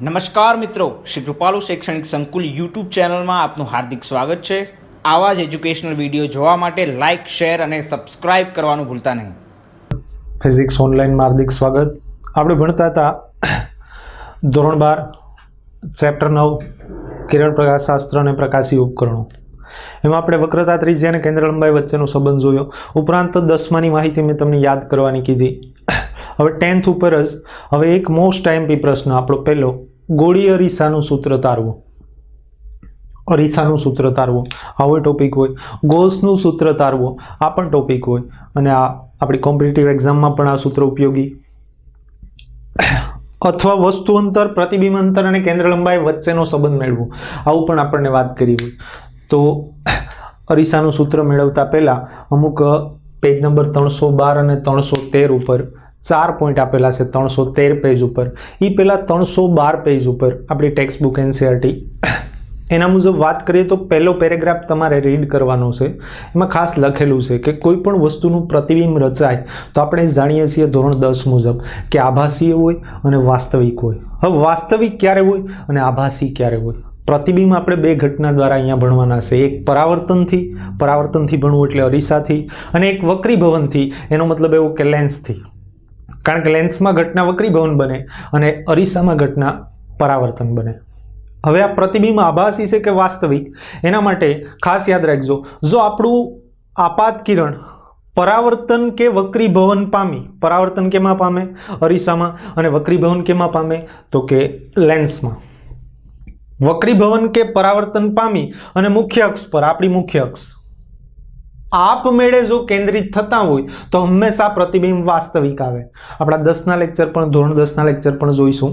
નમસ્કાર મિત્રો, શ્રી કૃપાલુ શૈક્ષણિક સંકુલ યુટ્યુબ ચેનલમાં આપનું હાર્દિક સ્વાગત છે। આવા જ એજ્યુકેશનલ વિડીયો જોવા માટે લાઇક, શેર અને સબસ્ક્રાઇબ કરવાનું ભૂલતા નહીં। ફિઝિક્સ ઓનલાઈનમાં હાર્દિક સ્વાગત। આપણે ભણતા હતા ધોરણ 12 ચેપ્ટર 9 કિરણ પ્રકાશશાસ્ત્ર અને પ્રકાશી ઉપકરણો। એમાં આપણે વક્રતા ત્રિજ્યા અને કેન્દ્ર લંબાઈ વચ્ચેનો સંબંધ જોયો। ઉપરાંત 10માની માહિતી મેં તમને યાદ કરવાની કીધી। હવે 10th ઉપર જ હવે એક મોસ્ટ આઈએમપી પ્રશ્ન આપણો પહેલો, ગોળી અરીસાનું સૂત્ર તારવું। અરીસાનું સૂત્ર તારવું આવો ટોપિક હોય, ગોલ્સનું સૂત્ર તારવું આ પણ ટોપિક હોય, અને આ આપણી કોમ્પિટિટિવ એક્ઝામમાં પણ આ સૂત્ર ઉપયોગી। અથવા વસ્તુ અંતર, પ્રતિબિંબ અંતર અને કેન્દ્ર લંબાઈ વચ્ચેનો સંબંધ મેળવવો, આવું પણ આપણને વાત કરી હોય। તો અરીસાનું સૂત્ર મેળવતા પહેલા અમુક પેજ નંબર 312 અને 313 ઉપર 4 પોઈન્ટ આપેલા છે। 313 પેજ ઉપર એ પહેલા 312 પેજ ઉપર આપણી ટેક્સ્ટ બુક એનસીઈઆરટી એના મુજબ વાત કરીએ તો પહેલો પેરેગ્રાફ તમારે રીડ કરવાનો છે। એમાં ખાસ લખેલું છે કે કોઈ પણ વસ્તુનું પ્રતિબિંબ રચાય તો આપણે જાણીએ છીએ ધોરણ 10 મુજબ કે આભાસી હોય અને વાસ્તવિક હોય। હવે વાસ્તવિક ક્યારે હોય અને આભાસી ક્યારે હોય? પ્રતિબિંબ આપણે બે ઘટના દ્વારા અહીંયા ભણવાના છે। એક પરાવર્તનથી ભણવું એટલે અરીસાથી, અને એક વક્રીભવનથી, એનો મતલબ એવો કે લેન્સથી। કારણ કે લેન્સમાં ઘટના વક્રીભવન બને અને અરીસામાં ઘટના પરાવર્તન બને। હવે આ પ્રતિબિંબ આભાસી છે કે વાસ્તવિક, એના માટે ખાસ યાદ રાખજો, જો આપણું આપાત કિરણ પરાવર્તન કે વક્રીભવન પામી, પરાવર્તન કેમાં પામે? અરીસામાં, અને વક્રીભવન કેમાં પામે? તો કે લેન્સમાં। વક્રીભવન કે પરાવર્તન પામી અને મુખ્ય અક્ષ પર, આપણી મુખ્ય અક્ષ આપમેળે જો કેન્દ્રિત થતા હોય તો હંમેશા પ્રતિબિંબ વાસ્તવિક આવે। આપણા 10ના લેક્ચર પણ, ધોરણ 10ના લેક્ચર પણ જોઈશું।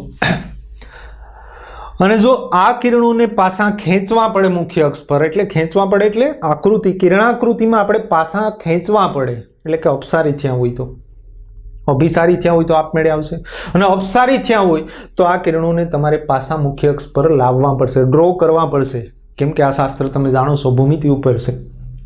અને જો આ કિરણોને પાછા ખેંચવા પડે મુખ્ય અક્ષ પર, એટલે ખેંચવા પડે એટલે આકૃતિ, કિરણાકૃતિમાં આપણે પાછા ખેંચવા પડે, એટલે કે અપસારી થયા હોય તો, અભિસારી થયા હોય તો આપમેળે આવશે, અને અપસારી થયા હોય તો આ કિરણોને તમારે પાછા મુખ્ય અક્ષ પર લાવવા પડશે, ડ્રો કરવા પડશે, કેમ કે આ શાસ્ત્ર તમે જાણો છો ભૂમિતિ ઉપર છે।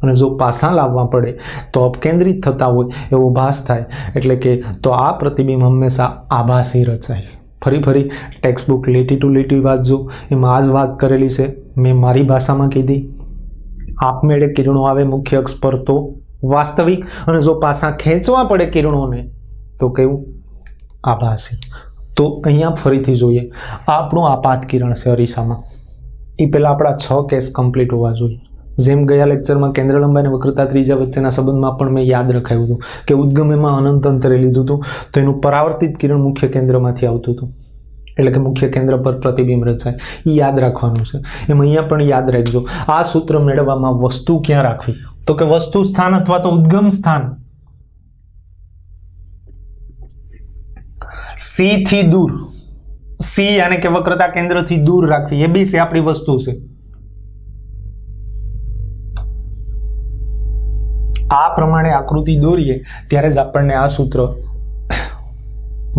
અને જો પાછા લાવવા પડે તો અપકેન્દ્રિત થતા હોય એવો ભાસ થાય, એટલે કે તો આ પ્રતિબિંબ હંમેશા આભાસી રચાય। ફરી ટેક્સ્ટ બુક લીટી ટુ લીટી વાંચજો, એમાં આ જ વાત કરેલી છે, મેં મારી ભાષામાં કીધી। આપમેળે કિરણો આવે મુખ્ય અક્ષ પર તો વાસ્તવિક, અને જો પાછા ખેંચવા પડે કિરણોને તો કેવું? આભાસી। તો અહીંયા ફરીથી જોઈએ, આ આપણું આપાત કિરણ છે અરીસામાં, એ પહેલાં આપણા 6 કેસ કમ્પ્લીટ હોવા જોઈએ। જેમ ગયા લેક્ચરમાં કેન્દ્ર લંબાઈ અને વક્રતા ત્રિજ્યા વચ્ચેના સંબંધમાં પણ મેં યાદ રખાયું હતું કે ઉદ્ગમ એમાં અનંત અંતરે લીધું હતું, તો એનું પરાવર્તિત કિરણ મુખ્ય કેન્દ્રમાંથી આવતું હતું, એટલે કે મુખ્ય કેન્દ્ર પર પ્રતિબિંબ રચાય, એ યાદ રાખવાનું છે। એમ અહીંયા પણ યાદ રાખજો, આ સૂત્ર મેળવવામાં વસ્તુ ક્યાં રાખવી? તો કે વસ્તુ સ્થાન અથવા તો ઉદ્ગમ સ્થાન સી થી દૂર, સી યાને કે વક્રતા કેન્દ્રથી દૂર રાખવી, એ બી છે આપણી વસ્તુ છે। આ પ્રમાણે આકૃતિ દોરીએ ત્યારે જ આપણને આ સૂત્ર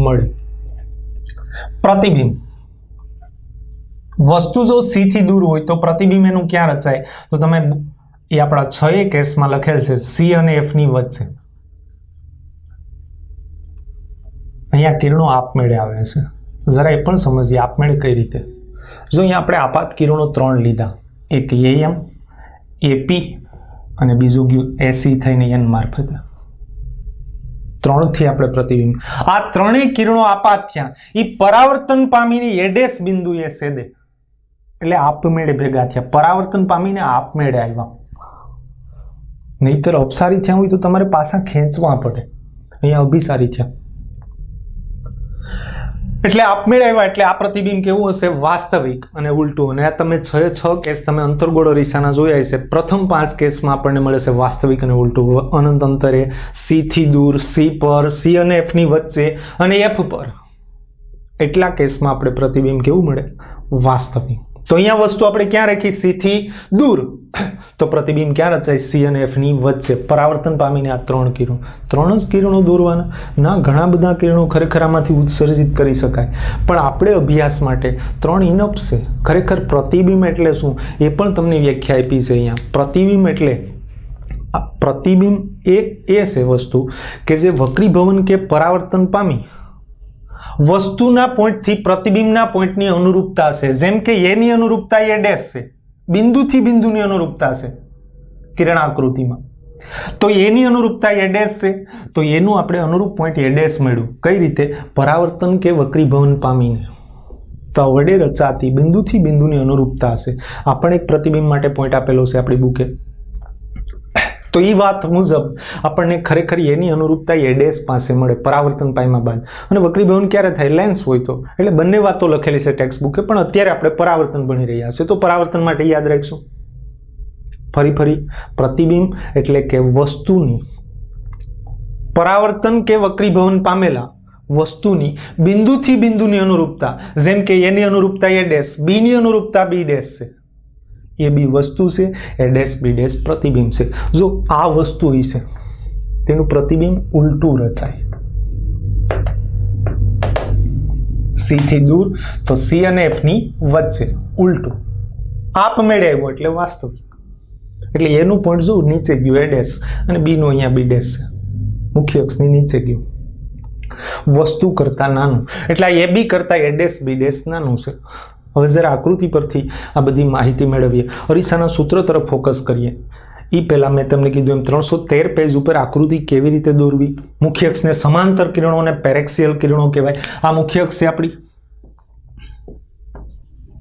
મળે। પ્રતિબિંબ, વસ્તુ જો સી થી દૂર હોય તો પ્રતિબિંબ એનું ક્યાં રચાય? તો તમે એ આપણા 6 કેસમાં લખેલ છે, સી અને એફ ની વચ્ચે। અહીંયા કિરણો આપમેળે આવે છે, જરા એ પણ સમજીએ આપમેળે કઈ રીતે। જો અહીંયા આપણે આપાત કિરણો 3 લીધા, એક એમ, એપી અને બીજું ગયું એસી થઈને એન મારફતે, 3થી આપણે પ્રતિબિંબ, આ ત્રણેય કિરણો આપાત થયા, એ પરાવર્તન પામીને એડેસ બિંદુએ છેદે, એટલે આપમેળે ભેગા થયા, પરાવર્તન પામીને આપમેળે આવ્યા। નહીતર અપસારી થયા હોય તો તમારે પાછા ખેંચવા પડે, અહીંયા અભિસારી થયા, એટલે આપમેળે આવ્યા, એટલે આ પ્રતિબિંબ કેવું હશે? વાસ્તવિક અને ઉલટું। અને આ તમે 6 કેસ તમે અંતર્ગોળ અરીસાના જોયા હશે, પ્રથમ 5 કેસમાં આપણને મળે છે વાસ્તવિક અને ઉલટું, અનંત અંતરે, સી થી દૂર, સી પર, સી અને એફ ની વચ્ચે અને એફ પર, એટલા કેસમાં આપણે પ્રતિબિંબ કેવું મળે? વાસ્તવિક। તો અહીંયા વસ્તુ આપણે ક્યાં રાખી? સી થી દૂર, તો પ્રતિબિંબ ક્યાં રચાય? સી અને એફ ની વચ્ચે, પરાવર્તન પામીને આ 3 કિરણો, 3 જ કિરણો દોરવાના ના, ઘણા બધા કિરણો ખરેખર આમાંથી ઉત્સર્જિત કરી શકાય, પણ આપણે અભ્યાસ માટે 3 ઇનફ છે। ખરેખર પ્રતિબિંબ એટલે શું એ પણ તમને વ્યાખ્યા આપી છે અહીંયા। પ્રતિબિંબ એટલે પ્રતિબિંબ એ છે વસ્તુ કે જે વક્રીભવન કે પરાવર્તન પામી વસ્તુના પોઈન્ટથી પ્રતિબિંબના પોઈન્ટની અનુરૂપતા છે. જેમ કે એની અનુરૂપતા એ ડેશ છે, બિંદુથી બિંદુની અનુરૂપતા છે કિરણ આકૃતિમાં. તો એની અનુરૂપતા એ ડેશ છે, તો એનું આપણે અનુરૂપ પોઈન્ટ એ ડેશ મળ્યું. કઈ રીતે? પરાવર્તન કે વક્રીભવન પામીને. તો વડે રચાતી બિંદુથી બિંદુની અનુરૂપતા હશે. આ પણ એક પ્રતિબિંબ માટે પોઈન્ટ આપેલો છે આપણી બુકે. તો એ વાત મુજબ આપણને ખરેખર એની અનુરૂપતા એ ડેશ પાસે મળે પરાવર્તન પામ્યા બાદ. અને વક્રીભવન ક્યારે થાય? લેન્સ હોય તો. એટલે બંને વાતો લખેલી છે ટેક્સ્ટ બુકે, પણ અત્યારે આપણે પરાવર્તન ભણી રહ્યા છે. તો પરાવર્તન માટે યાદ રાખશું ફરી પ્રતિબિંબ એટલે કે વસ્તુની પરાવર્તન કે વક્રીભવન પામેલા વસ્તુની બિંદુથી બિંદુની અનુરૂપતા. જેમ કે એની અનુરૂપતા એ ડેશ, બી ની અનુરૂપતા બી ડેશ છે. એ બી વસ્તુ છે, એ ડેશ બી ડેશ પ્રતિબિંબ છે. જો આ વસ્તુ છે તેનું પ્રતિબિંબ ઉલટું રચાય. સી થી દૂર તો સી અને એફ ની વચ્ચે ઉલટું આપમેળે આવ્યો એટલે વાસ્તવિક. એટલે એનું પોઈન્ટ જો નીચે ગયું એ ડેશ અને બી નું અહીંયા બી ડેશ છે, મુખ્ય અક્ષની નીચે ગયું. વસ્તુ કરતા નાનું એટલે આ એ બી કરતા એ ડેશ બી ડેશ નાનું છે. હવે જરા આકૃતિ પરથી આ બધી માહિતી મેળવીએ. અરીસાના સૂત્ર તરફ ફોકસ કરીએ. એ પહેલાં મેં તમને કીધું એમ 313 પેજ ઉપર આકૃતિ કેવી રીતે દોરવી. મુખ્ય અક્ષને સમાંતર કિરણો અને પેરેક્સિયલ કિરણો કહેવાય. આ મુખ્ય અક્ષ છે આપણી.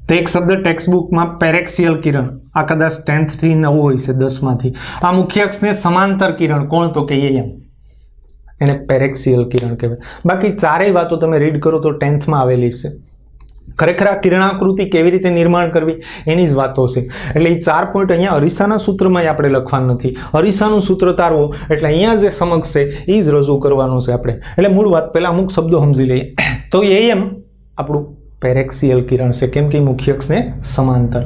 તો એક શબ્દ ટેક્સ્ટબુકમાં પેરેક્સિયલ કિરણ, આ કદાચ 10th થી નવો હોય છે, 10 માંથી. આ મુખ્ય અક્ષને સમાંતર કિરણ કોણ? તો કે એમ, એને પેરેક્સિયલ કિરણ કહેવાય. બાકી ચારેય વાતો તમે રીડ કરો તો 10th માં આવેલી છે. ખરેખર આ કિરણાકૃતિ કેવી રીતે નિર્માણ કરવી એની જ વાતો છે. એટલે એ 4 પોઈન્ટ અહીંયા અરીસાના સૂત્રમાં આપણે લખવાનું નથી. અરીસાનું સૂત્ર તારવો એટલે અહીંયા જે સમક્ષ છે એ જ રજૂ કરવાનું છે આપણે. એટલે મૂળ વાત પહેલા અમુક શબ્દો સમજી લઈએ. તો એમ આપણું પેરેક્સિયલ કિરણ છે, કેમ કે મુખ્ય અક્ષને સમાંતર.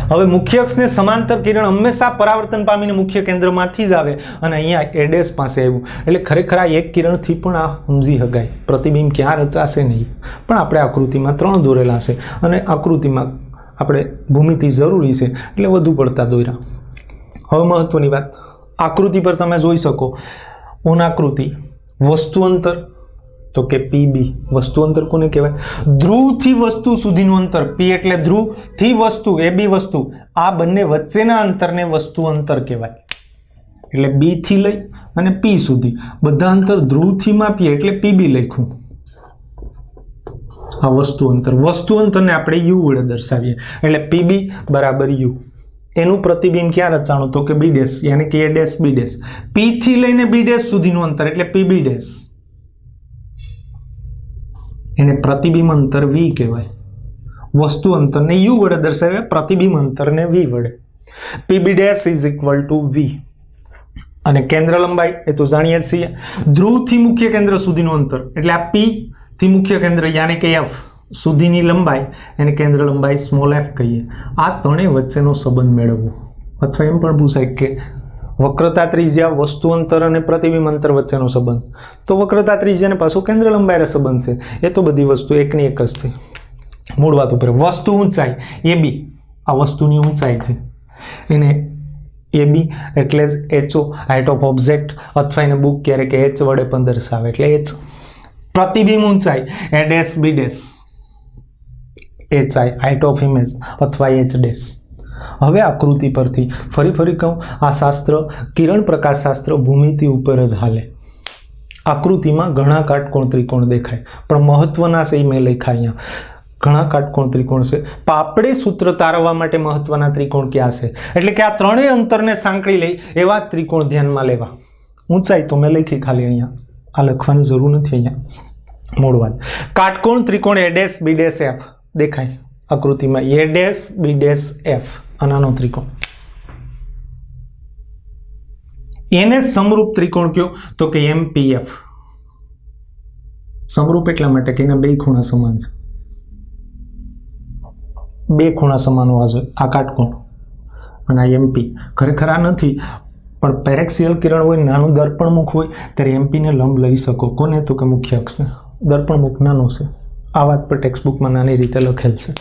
હવે મુખ્ય અક્ષને સમાંતર કિરણ હંમેશા પરાવર્તન પામીને મુખ્ય કેન્દ્રમાંથી જ આવે અને અહીંયા એ ડેશ પાસે આવ્યું. એટલે ખરેખર આ એક કિરણથી પણ આ સમજી શકાય પ્રતિબિંબ ક્યાં રચાશે નહીં. પણ આપણે આકૃતિમાં 3 દોરેલા છે અને આકૃતિમાં આપણે ભૂમિતિ જરૂરી છે એટલે વધુ પડતા દોર્યા. હવે મહત્વની વાત, આકૃતિ પર તમે જોઈ શકો આકૃતિ વસ્તુ અંતર તો કે પીબી. વસ્તુ અંતર કોને કહેવાય? ધ્રુવથી વસ્તુ સુધીનું અંતર. પી એટલે ધ્રુવથી વસ્તુ, એ બી વસ્તુ, આ બંને વચ્ચેના અંતરને વસ્તુ અંતર કહેવાય. એટલે બી થી લઈ અને પી સુધી બધા અંતર ધ્રુવથી માપીએ એટલે પીબી લખ્યું. આ વસ્તુ અંતર. વસ્તુ અંતરને આપણે યુ વડે દર્શાવીએ એટલે પીબી બરાબર યુ. એનું પ્રતિબિંબ ક્યાં રચાણું? તો કે બી ડેશ, યાની કે એ ડેશ બી ડેશ. પી થી લઈને બી ડેશ સુધીનું અંતર એટલે પીબી ડેશ. એને પ્રતિબિંબ અંતર વી કહેવાય. વસ્તુ અંતરને યુ વડે દર્શાવે, પ્રતિબિંબ અંતરને વી વડે. PB dash is equal to V. અને કેન્દ્ર લંબાઈ એ તો જાણીએ છીએ. ધ્રુવથી મુખ્ય કેન્દ્ર સુધીનું અંતર એટલે આ પી થી મુખ્ય કેન્દ્ર યાની કે એફ સુધીની લંબાઈ એને કેન્દ્ર લંબાઈ સ્મોલ એફ કહીએ. આ ત્રણેય વચ્ચેનો સંબંધ મેળવવો. અથવા એમ પણ પૂછાય કે વક્રતા ત્રિજ્યા, વસ્તુ અંતર અને પ્રતિબિંબ અંતર વચ્ચેનો સંબંધ. તો વક્રતા ત્રિજ્યા ને પાછો કેન્દ્ર લંબાઈનો સંબંધ છે. એ તો બધી વસ્તુ એકની એક જ થઈ. મૂળ વાત ઉપર વસ્તુ ઊંચાઈ એ બી, આ વસ્તુની ઊંચાઈ થઈ એને એ બી એટલે જ એચઓ હાઇટ ઓફ ઓબ્જેક્ટ, અથવા એને બુક ક્યારેક એચ વડે પણ દર્શાવે એટલે એચ. પ્રતિબિંબ ઊંચાઈ A dash B dash, H I height of image અથવા એચ ડેશ. હવે આકૃતિ પરથી ફરી કહું, આ શાસ્ત્ર કિરણ પ્રકાશ શાસ્ત્ર ભૂમિતિ ઉપર જ હાલે. આકૃતિમાં ઘણા કાટકોણ ત્રિકોણ દેખાય પણ મહત્વના છે મેં લખ્યા અહીંયા. ઘણા કાટકોણ ત્રિકોણ છે પણ આપણે સૂત્ર તારવવા માટે મહત્વના ત્રિકોણ ક્યાં છે? એટલે કે આ ત્રણેય અંતરને સાંકળી લઈ એવા ત્રિકોણ ધ્યાનમાં લેવા. ઊંચાઈ તો મેં લખી ખાલી અહીંયા, આ લખવાની જરૂર નથી અહીંયા. મૂળ વાત, કાટકોણ ત્રિકોણ A dash B dash F દેખાય આકૃતિમાં. A dash B dash F નાનો ત્રિકોણ. એને સમરૂપ ત્રિકોણ કયો? તો કે એમપીએફ. સમરૂપ એટલા માટે કે એના બે ખૂણા સમાન છે. બે ખૂણા સમાન હોવા જોઈએ આ કાટકોણ અને આ એમપી. ખરેખર આ નથી, પણ પેરેક્સિયલ કિરણ હોય, નાનું દર્પણમુખ હોય ત્યારે એમપીને લંબ લઈ શકો. કોને? તો કે મુખ્ય અક્ષને. દર્પણમુખ નાનો છે, આ વાત પર ટેક્સ્ટબુકમાં નાની રીતે લખેલ છે.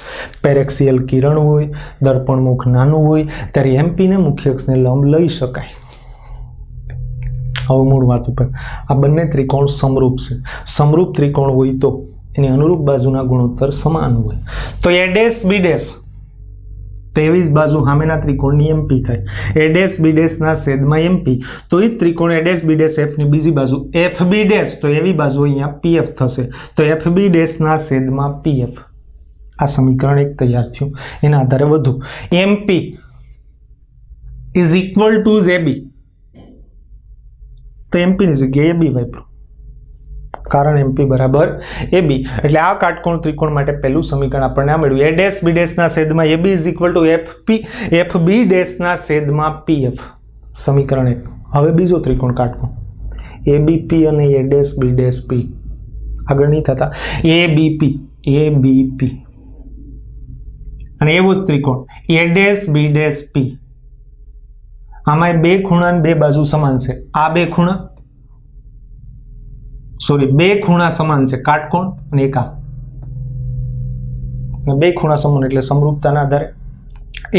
પેરેક્સિયલ કિરણ હોય, દર્પણમુખ નાનું હોય ત્યારે એમપીને મુખ્ય અક્ષને લંબ લઈ શકાય. હવે મૂળ વાત ઉપર, આ બંને ત્રિકોણ સમરૂપ છે. સમરૂપ ત્રિકોણ હોય તો એની અનુરૂપ બાજુના ગુણોત્તર સમાન હોય તો એ ડેશ બી ડેશ, તેવી જ બાજુ સામેના ત્રિકોણની એમપી થાય. એ ડેશ બી ડેશના છેદમાં એમપી, તો એ જ ત્રિકોણ એ ડેશ બી ડેશ એફની બીજી બાજુ એફ બી ડેશ, તો એવી બાજુ અહીંયા પીએફ થશે. તો એફ બી ડેશના છેદમાં પીએફ. આ સમીકરણ 1 તૈયાર થયું. એના આધારે વધુ એમપી ઇઝ ઇક્વલ ટુ એબી, તો એમપી ની જગ્યાએ એબી વાપરો, કારણ એમપી બરાબર એબી. એટલે આ કાટકોણ ત્રિકોણ માટે પહેલું સમીકરણ આપણને આ મળ્યું. એ ડેશ બી ડેશના છેદમાં AB is equal to FP, F B ડેશના છેદમાં પીએફ. સમીકરણ 1. હવે બીજો ત્રિકોણ કાટકોણ એબીપી અને એ ડેશ બી ડેશ પી. આગળ નહીં થતા એબીપી અને એવો જ ત્રિકોણ એ ડેશ બી ડેશ પી. આમાં બે ખૂણા અને બે બાજુ સમાન છે. આ બે ખૂણા સમાન છે, કાટકોણ અને એક આ. બે ખૂણા સમાન એટલે સમરૂપતાના આધારે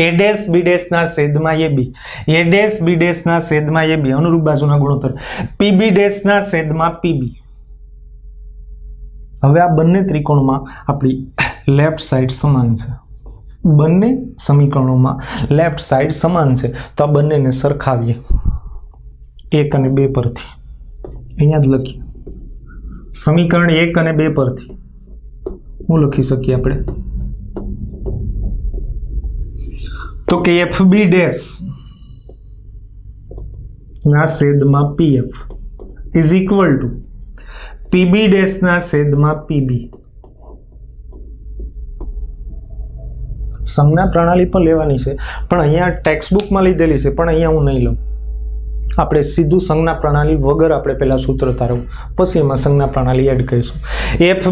એ ડેશ બી ડેશના છેદમાં એબી, એ ડેશ બી ડેશના છેદમાં એબી અનુરૂપ બાજુના ગુણોત્તર પીબી ડેશના છેદમાં પીબી. હવે આ બંને ત્રિકોણમાં આપણી લેફ્ટ સાઈડ સમાન છે. બંને સમીકરણોમાં લેફ્ટ સાઈડ સમાન છે, તો આ બંનેને સરખાવીએ 1 અને 2 પરથી. અહીંયા જ લખીએ સમીકરણ 1 અને 2 પરથી હું લખી શકીએ આપણે તો કે એફ બી ડેશ ના છેદમાં PF is equal two PB dash ના છેદમાં પીબી. સંજ્ઞા પ્રણાલી પણ લેવાની છે, પણ અહીંયા ટેક્સ્ટ બુકમાં લીધેલી છે, પણ અહીંયા હું નહીં લઉં. આપણે સીધું સંજ્ઞા પ્રણાલી વગર આપણે પહેલા સૂત્ર તારવું, પછી એમાં સંજ્ઞા પ્રણાલી એડ કરીશું. એફ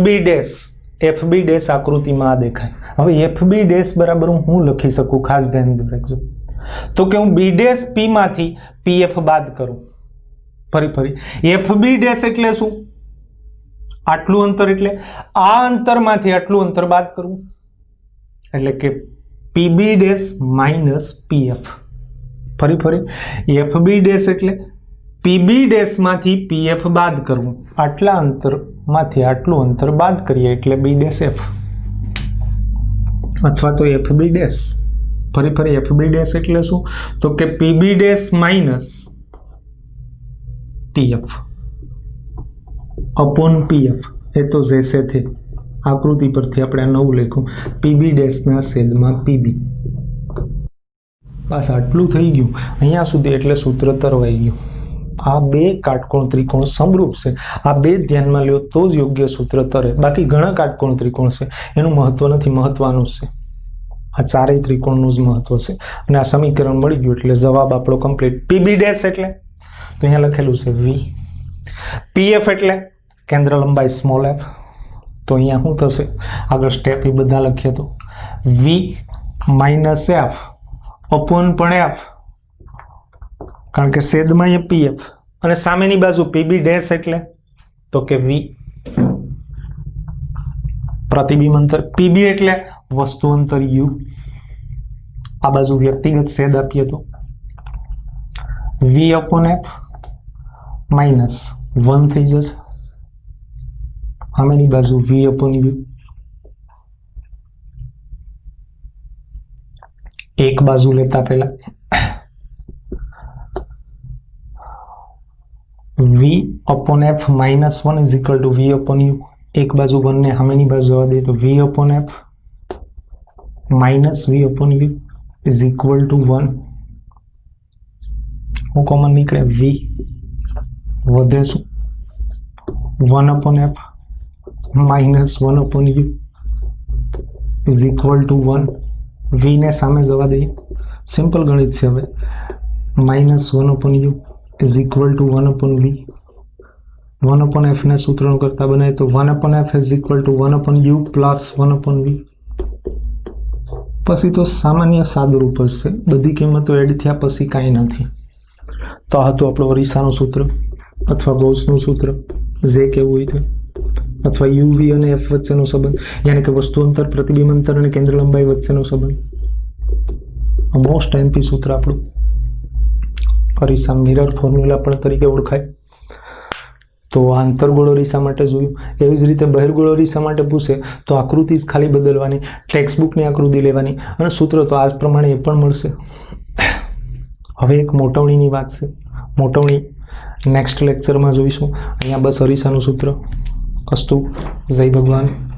બી ડેશ આકૃતિમાં આ દેખાય. હવે એફ બી ડેશ બરાબર હું લખી શકું, ખાસ ધ્યાન રાખજો, તો કે હું બી ડેશ પી માંથી પીએફ બાદ કરું. ફરી એફ બી ડેશ એટલે શું? આટલું અંતર, એટલે આ અંતરમાંથી આટલું અંતર બાદ કરવું, એટલે કે પીબી ડેશ માઇનસ પીએફ. ફરી એફ બી ડેશ એટલે પીબી ડેશમાંથી પીએફ બાદ કરવું. આટલા અંતરમાંથી આટલું અંતર બાદ કરીએ એટલે બી ડેશ એફ, અથવા તો એફ બી ડેશ. ફરી એફ બી ડેશ એટલે શું? તો કે PB dash minus PF upon PF. એ તો જૈસે થે આકૃતિ પરથી આપણે નવું લખ્યું પીબી ડેશના છેદમાં પીબી. બસ આટલું થઈ ગયું અહીંયા સુધી, એટલે સૂત્ર તરવાઈ ગયું. આ બે કાટકોણ ત્રિકોણ સમરૂપ છે, આ બે ધ્યાનમાં લ્યો તો જ યોગ્ય સૂત્ર તરે. બાકી ઘણા કાટકોણ ત્રિકોણ છે, એનું મહત્વ નથી, મહત્વનું છે આ ચારેય ત્રિકોણનું જ મહત્વ છે. અને આ સમીકરણ મળી ગયું એટલે જવાબ આપણો કમ્પ્લીટ. પીબી ડેશ એટલે તો અહીંયા લખેલું છે વી. પીએફ એટલે કેન્દ્ર લંબાઈ સ્મોલ એફ, તો અહીંયા શું થશે? આગળ સ્ટેપ એ બધા લખીએ તો વી માઇનસ એફ અપોન પણ એફ, કારણ કે છેદમાં એ પીએફ, અને સામેની બાજુ પીબી ડેશ એટલે તો કે વી પ્રતિબિંબ અંતર. પીબી એટલે વસ્તુ અંતર યુ. આ બાજુ વ્યક્તિગત છેદ આપીએ તો વી અપોન એફ માઇનસ 1 થઈ જશે. સામેની બાજુ વી અપોન યુ. એક બાજુ લેતા પહેલા V upon F minus 1 is equal to V upon U. એક બાજુ 1 ને સામેની બાજુ જવા દઈએ તો V upon F minus V upon U is equal to 1. હું કોમન નીકળે વી વધે શું 1 upon F minus 1 upon U is equal to 1. V ને સામે જવા દઈએ, સિમ્પલ ગણિત છે. હવે minus 1 upon U is equal to 1 upon V. 1 upon F ને સૂત્રનું કરતા બનાવીએ તો 1 upon F is equal to 1 upon U plus 1 upon V. પછી તો સામાન્ય સાદુરૂપ છે, બધી કિંમતો એડ થયા પછી કાંઈ નથી. તો આ હતું આપણું અરીસાનું સૂત્ર અથવા ગૌસનું સૂત્ર, જે કેવું હોય તો, અથવા યુવી અને એફ વચ્ચેનો સંબંધ, યાની કે વસ્તુ અંતર, પ્રતિબિંબ અંતર અને કેન્દ્ર લંબાઈ વચ્ચેનો સંબંધ. મોસ્ટ એમપી સૂત્ર આપણું અરીસા મિરર ફોર્મ્યુલા પણ તરીકે ઓળખાય. તો આંતરગોળ અરીસા માટે જોયું. એવી જ રીતે બહિર્ગોળ અરીસા માટે પૂછે તો આકૃતિ જ ખાલી બદલવાની, ટેક્સ્ટ બુકની આકૃતિ લેવાની અને સૂત્ર તો આ જ પ્રમાણે એ પણ મળશે. હવે એક મોટવણીની વાત છે. મોટવણી નેક્સ્ટ લેક્ચરમાં જોઈશું. અહીંયા બસ અરીસાનું સૂત્ર. અસ્તુ. જય ભગવાન.